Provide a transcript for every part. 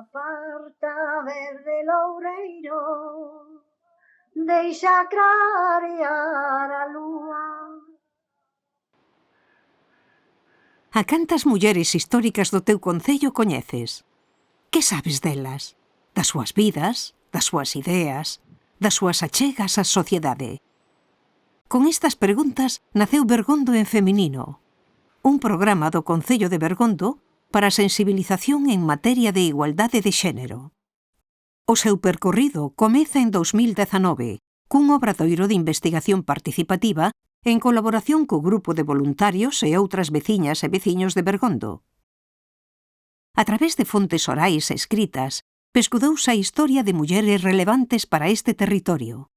Aparta verde loureiro, deixa clarear a lúa. A cantas mulleres históricas do teu concello coñeces? Que sabes delas? Das súas vidas, das súas ideas, das súas achegas á sociedade? Con estas preguntas naceu Bergondo en Feminino, un programa do Concello de Bergondo para a sensibilización en materia de igualdade de xénero. O seu percorrido comeza en 2019, cun obradoiro de investigación participativa en colaboración co grupo de voluntarios e outras veciñas e veciños de Bergondo. A través de fontes orais e escritas, pescudouse a historia de mulleres relevantes para este territorio.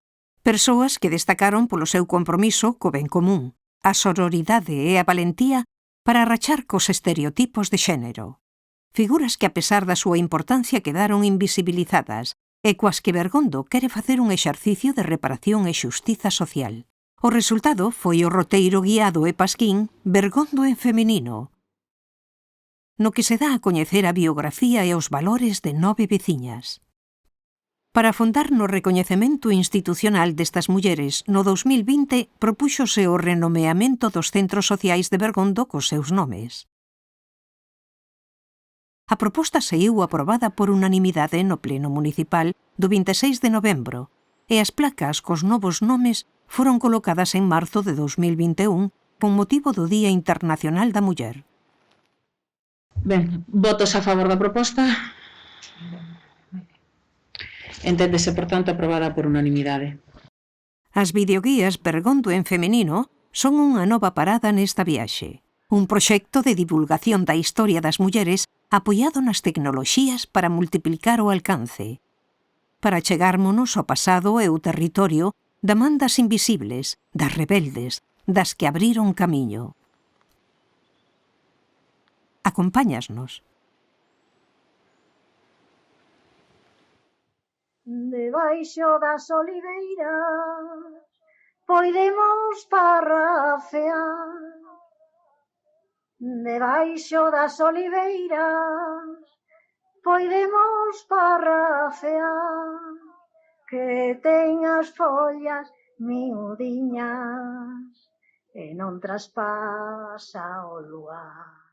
Persoas que destacaron polo seu compromiso co ben común, a sororidade e a valentía para rachar cos estereotipos de xénero. Figuras que, a pesar da súa importancia, quedaron invisibilizadas e coas que Bergondo quere facer un exercicio de reparación e xustiza social. O resultado foi o roteiro guiado e pasquín Bergondo en Feminino, no que se dá a coñecer a biografía e os valores de 9 veciñas. Para afondar no recoñecemento institucional destas mulleres, no 2020 propúxose o renomeamento dos centros sociais de Bergondo cos seus nomes. A proposta saíu aprobada por unanimidade no Pleno Municipal do 26 de novembro e as placas cos novos nomes foron colocadas en marzo de 2021 con motivo do Día Internacional da Muller. Ben, votos a favor da proposta. Enténdese, por tanto, aprobada por unanimidade. As videoguías Bergondo en Feminino son unha nova parada nesta viaxe, un proxecto de divulgación da historia das mulleres apoiado nas tecnoloxías para multiplicar o alcance, para chegármonos ao pasado e o territorio da man das invisibles, das rebeldes, das que abriron camiño. Acompáñasnos. Debaixo das oliveiras poidemos parrafear. Debaixo das oliveiras poidemos parrafear, que ten as follas miudiñas e non traspasa o luar.